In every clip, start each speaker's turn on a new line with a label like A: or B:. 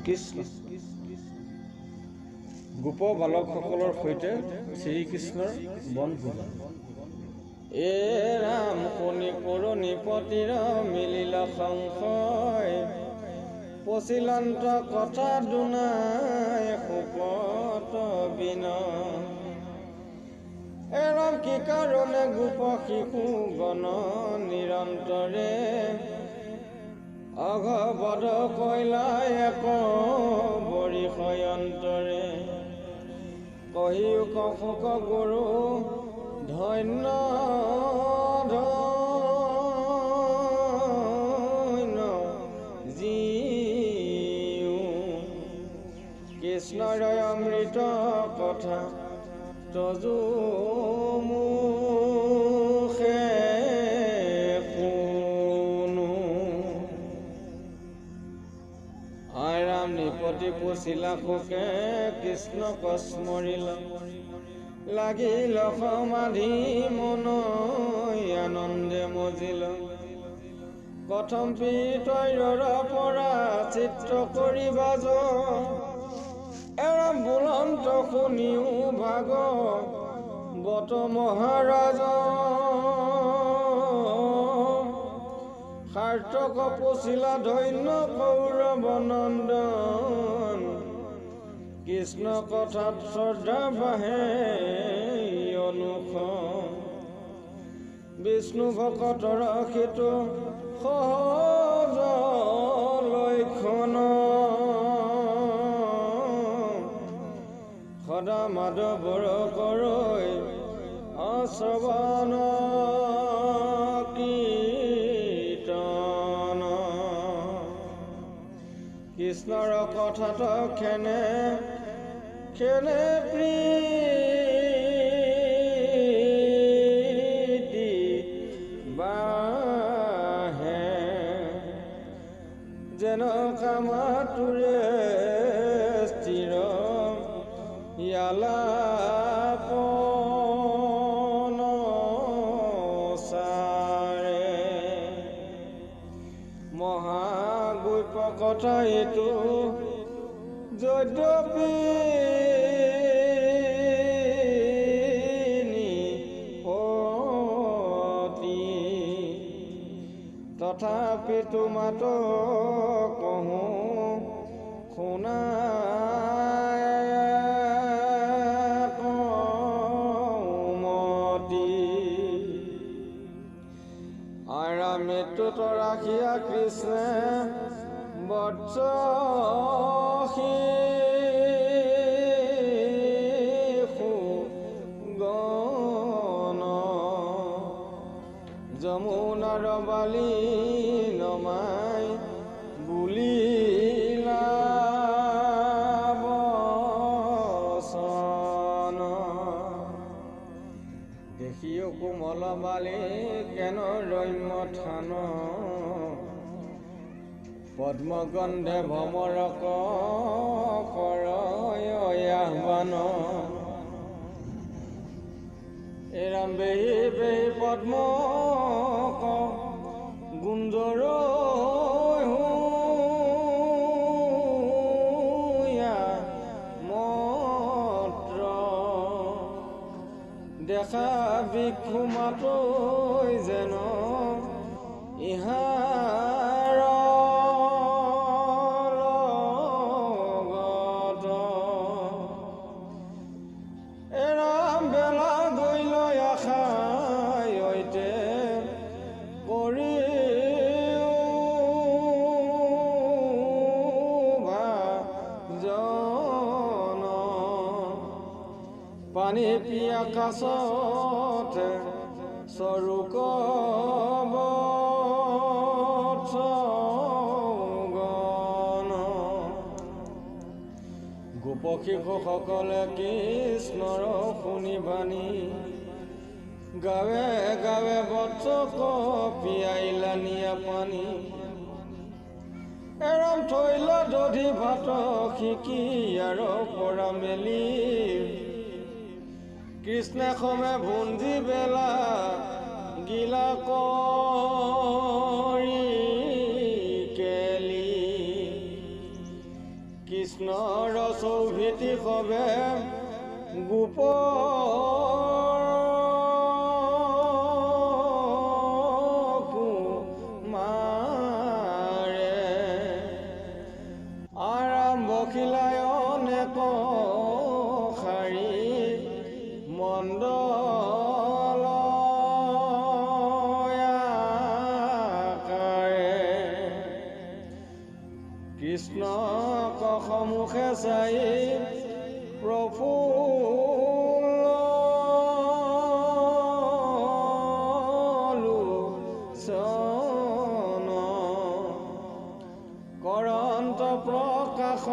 A: কৃষ্ণ গোপ বালকসকলৰ সৈতে শ্ৰীকৃষ্ণৰ বনভোজন। এ ৰাম শুনি কৰুণী পতিৰ মিলিলা সংশয়, পচিলান্ত কথা দুনাই শোকত বিনয়। এৰাম কি কাৰণে গোপ শিশু গণ নিৰন্তৰে, অঘবদ কৈলাই এক বৰিষয়ন্তৰে। কহিও কশুক গুৰু ধন্য ধন্য জীও, কৃষ্ণৰ অমৃত কথা তজু মুখে শুনো। আৰাম নিপতি পুচিলা শোকে কৃষ্ণক স্মৰিল, লাগিল সমাধি মন আনন্দে মজিল। প্ৰথম পিতৈৰৰ পৰা চিত্ৰ কৰি বাজ, এৰাম বুলন্ত শুনিও ভাগৱত মহাৰাজ। সাৰ্থক পুচিলা ধন্য কৌৰৱ নন্দন, কৃষ্ণ কথাত শ্ৰদ্ধা বাঢ়ে অনুষ। বিষ্ণু ভকতৰ সেইটো সহজ লক্ষণ, সদা মাধৱৰ কৰৈ অশ্ৰৱণ কীৰ্তন। কৃষ্ণৰ কথাত খেনে খেনে প্ৰীতি বাঢ়ে, যেন কামাতুৰে স্থিৰ ইয়ালাপন চাৰে। মহাগৈপ কথা এইটো যদ্যপি নিপতি, তথাপি তোমাত কহোঁ শুনা মৃত্যুত ৰাখিয়া কৃষ্ণে বৎস শিশু গণ, যমুনাৰ বালি নমাই বুলিলা বচন। দেখিও কোমল বালি কেন ৰম্য থান, পদ্মগন্ধে ভ্ৰমৰক কৰয় আহ্বান। এৰাম বেহি বেহি পদ্মক গুঞ্জৰ মত্ৰ, দেখা ভিক্ষু মাতৈ যেন ইহাৰ লগত। এৰাম বেলা গৈ আশাই ঐতে কৰি ভাজন, পানী পিয়া কাছত স্বৰূপ গণ। গোপ শিশুসকলে কৃষ্ণৰ শুনি বাণী, গাৱে গাৱে বৎসক পিয়াইলা নিয়া পানী। এৰাম থৈলা দধি ভাত শিকি আৰু পৰা মেলি, কৃষ্ণে সমে ভুঞ্জি বেলা গিলা কৰি কেলি। চৌভিতি সবে গোপ কৃষ্ণ কসমুখে চাই প্ৰফুল্লোচন কৰন্ত প্ৰকাশ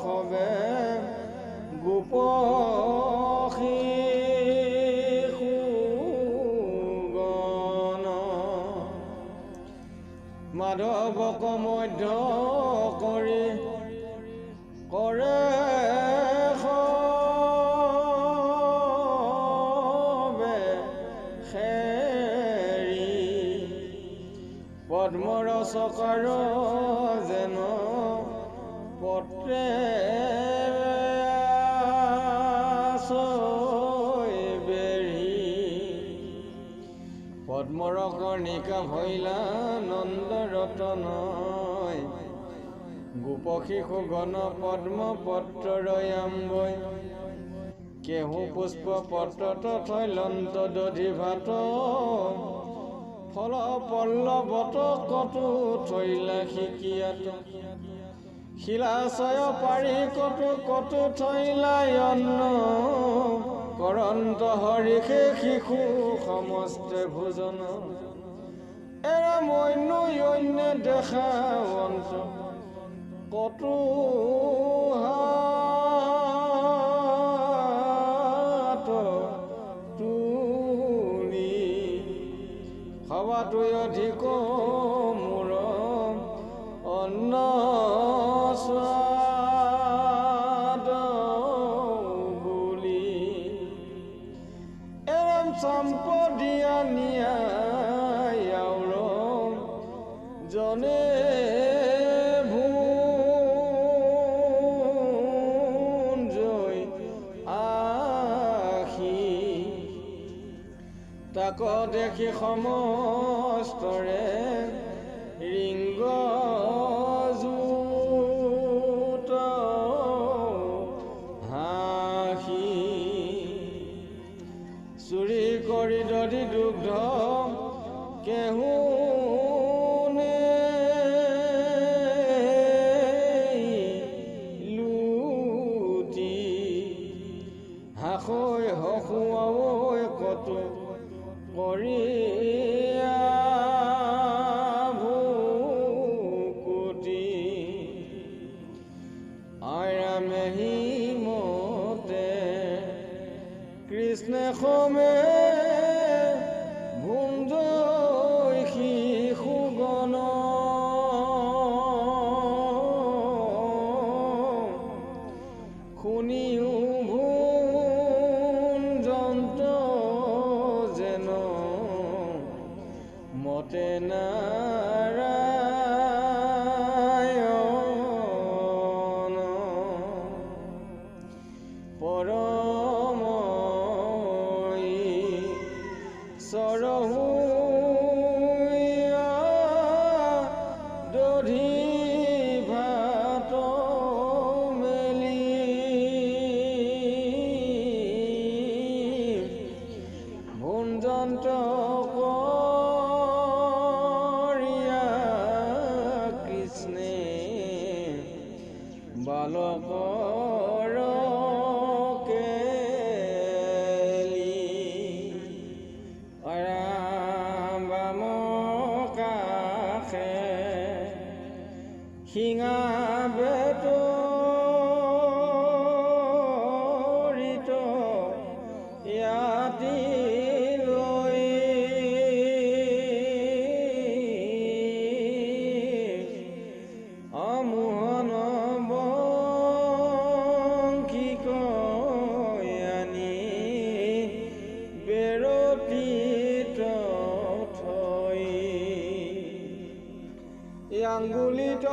A: সবে গোপ মাধৱক মধ্য কৰি কৰে সবে খেৰি পদ্মৰ চকাৰ যেন পত্ৰে পদ্মৰ কৰ্ণিকা ভৈলা নন্দ ৰতনয় গোপ শিশু গণ পদ্ম পত্ৰয়াম্বৈ কেহু পুষ্প পত্ৰ তথৈলন্ত দধি ভাত ফল পল্লৱত কটু থৈলা শিকিয়াত শিলাশয় পাৰি কটু কটু থৈলা অন্ন কৰন্ত হৰিষে শিশু সমস্তে ভোজন এৰা মইনো অন্য দেখা অন্ত কটু হাত তুলি সবাতোই অধিক মোৰ অন্ন সম্পদিয়া নিয়াৰ জনে ভুঞ্জয় আখি তাক দেখি সমস্তৰে ৰিংগ জুত হাঁহি চুৰি কৰি দধি দুগ্ধ কেহু লুটি হাসৈ হসুৱাই কটু কৰি ভুকুটি আৰামেহি মতে কৃষ্ণে সমে ভুঞ্জয় শিশু গণ শুনিও ভুঞ্জন্ত যেন মতে নাৰায়ণ পৰম সৰহুয়া দধি ভাত মেলি ভুঞ্জন্ত কৰিয়া কৃষ্ণে বালকৰ শিঙা বেতৰিত ইয়াতি লৈ আমোহন বংশী কয়ানি বেৰতিত থৈ আঙ্গুলিত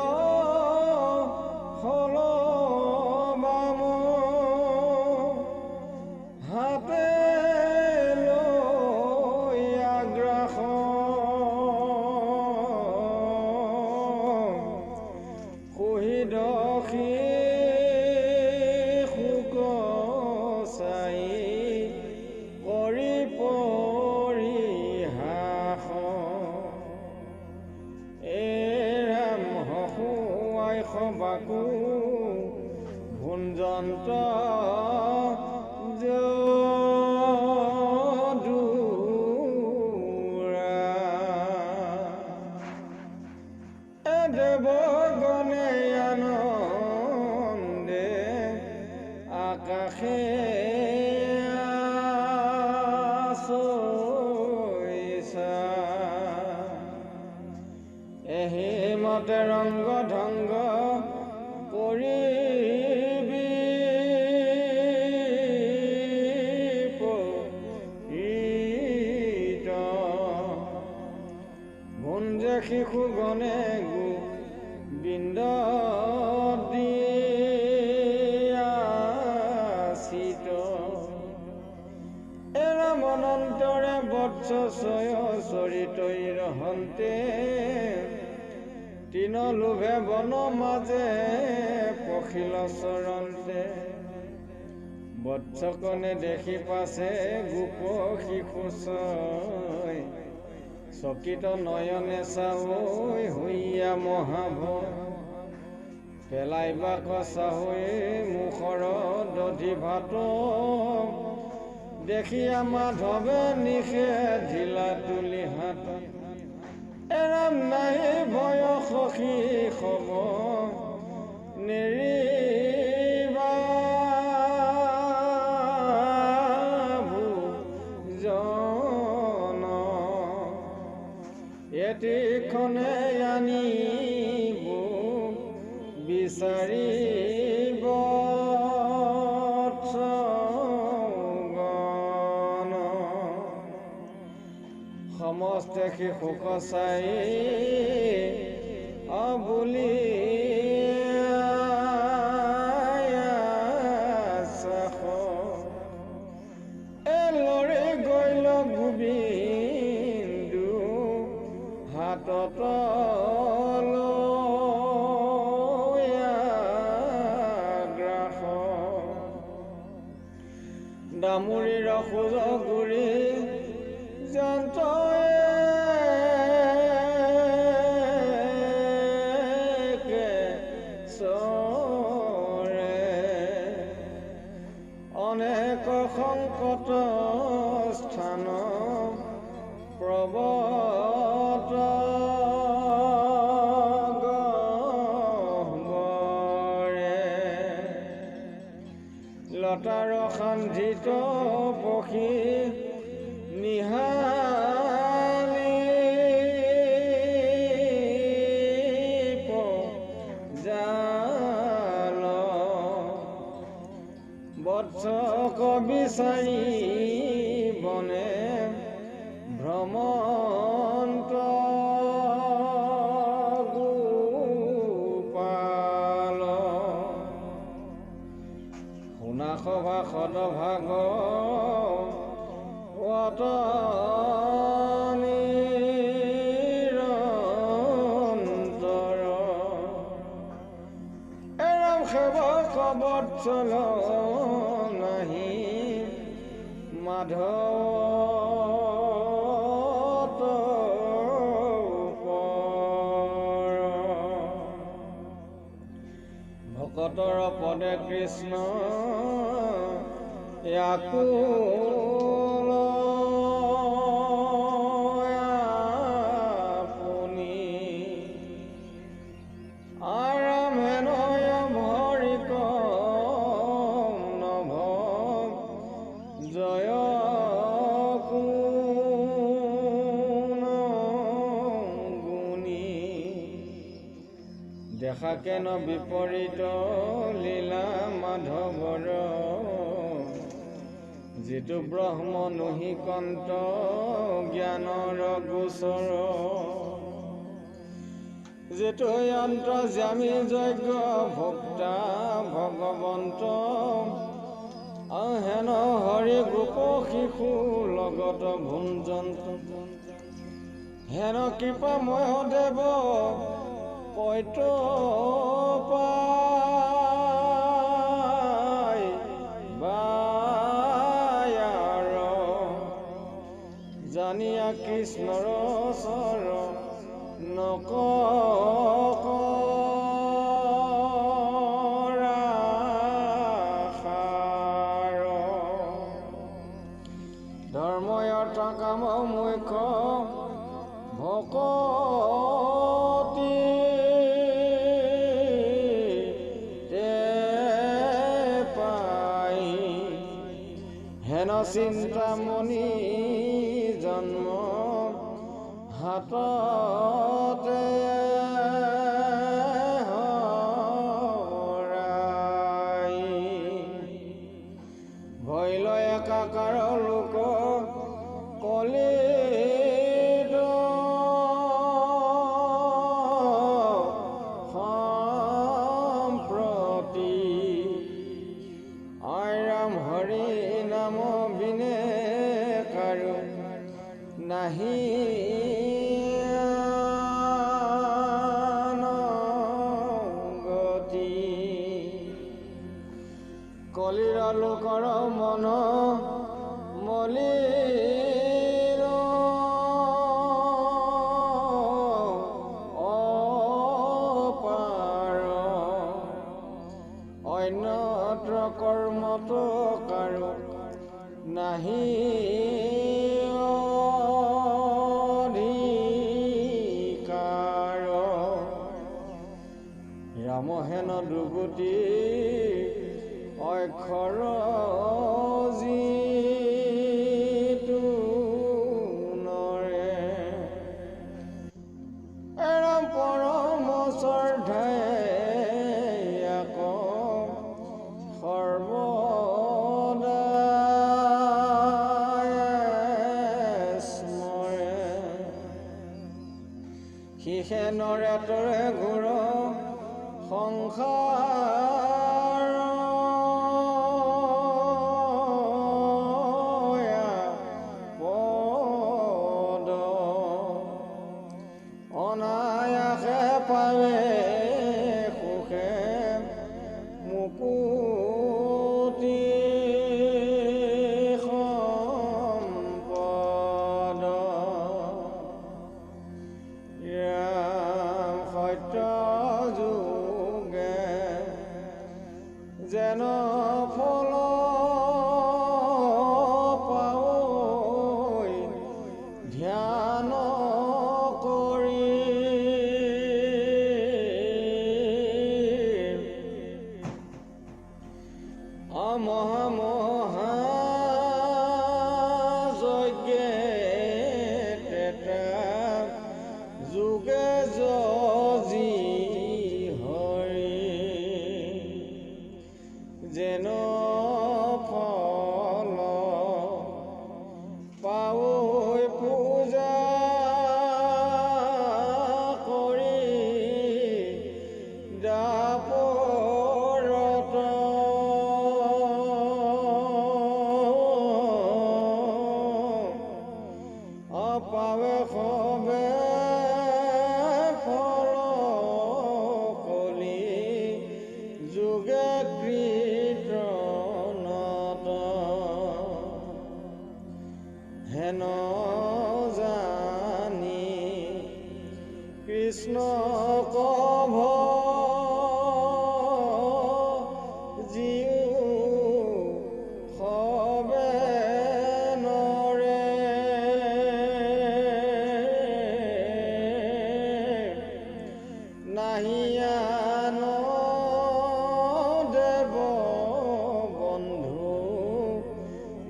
A: হল বাম হাতে লৈ আগ্ৰাস কহিদসী শোক চাই কৰি পৰিহাস এৰাম হসুৱাই সবাকো ভুঞ্জন্ত দেৱগণে আনন্দে আকাশে চৈছা এহি মতে ৰংগ ঢংগ কৰিবি পৰিত ভুঞ্জে শিশুগণে গোবিন্দ দিয়াচিত এৰাম অনন্তৰে বৎসয় চৰিতই ৰহন্তে তিন লোভে বন মাজে পখিল চৰন্তে বৎসকনে দেখি পাছে গোপ শিশু ছয় চকিত নয়নে চাহৈ হৈয়া মহাভয় পেলাইবা কচাহৈ মুখৰ দধি ভাত দেখিয়া মাধৱে নিশে ঢিলা তুলি হাত এৰাম নাহি ভয় সখী খব নেৰিবা ভোজন এটিখনে আনিব বিচাৰিব সমস্তে শিশুক চাই অবুলি এলৰে গৈল গোবিন্দু হাতত গ্ৰাস দামুৰীৰ খোজ গুৰি যন্ত্ৰয়ে চৰে অনেক সংকট স্থান প্ৰবত গহ্বৰে লতাৰ সান্ধিত পক্ষী নিহালি পজাল বৎসক বিচাৰি বনে ভ্ৰমন্ত গোপাল শুনা সভা সদভাগ নিৰন্তৰ এৰাম সেৱক বৎসল নাহি মাধৱ ভকতৰ পদে কৃষ্ণ আকুল আপুনি আৰাম হেনয় ভৰি কম নভ জয় কোন গুণী দেখা কেন বিপৰীত লীলা মাধৱৰ যিটো ব্ৰহ্ম নহিকন্ত জ্ঞানৰ গোচৰ যেতয়ন্ত জামি যজ্ঞ ভোক্তা ভগৱন্ত হেন হৰি গোপ শিশু লগত ভুঞ্জন্ত হেন কৃপাময় দেৱ পৈত পাই বায়াৰ জানিয়া কৃষ্ণৰ চৰ ধৰ্ময়ৰ্থ কাম মুখ্য ভকতি তে পাই হেন চিন্তামণি জন্ম হাততে হৰাই ভৈল একাকাৰ লোক কলিত সম্প্ৰতি আইৰাম হৰি নাম বিনে কাৰো নাহি কলিৰ লোকৰ মন মলিৰ অপাৰ অন্যত্ৰ কৰ্মত কাৰো নাহি অধিকাৰ ৰামহেন দুৰ্গতি অক্ষৰ যিটো নৰে এৰাম পৰম শ্ৰদ্ধাই আকৌ সৰ্বদাই স্মৰে সিহে নৰে তৰে ঘূৰ সংসাৰ অনায়াসে পাৱে সুখে মুকুতি সম্পদ ৰাম সত্য যোগে যেন ফল পাৱৈ ধ্যান মহা মহা যজ্ঞে তেতা যোগে যি হৰি যেন ফল পাৱৈ পূজা কৰি দাপৰত পাৱে সবে ফল কলি যোগে কীৰ্তনত হেন জানি কৃষ্ণ কভ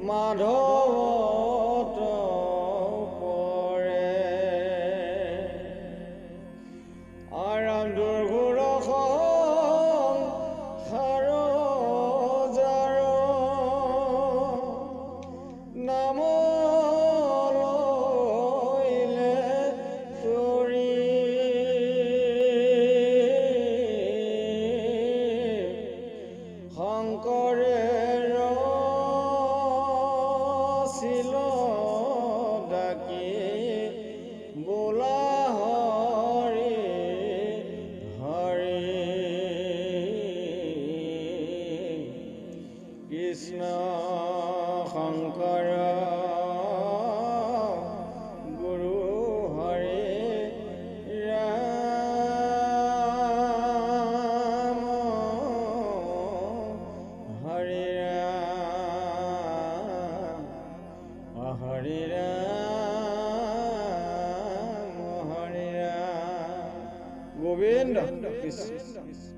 A: মাধৱত পৰে আৰাম দুৰ্ঘুৰ সংসাৰ জাৰ নাম লইলে তৰি হৰি ৰাম গোবিন্দ কৃষ্ণ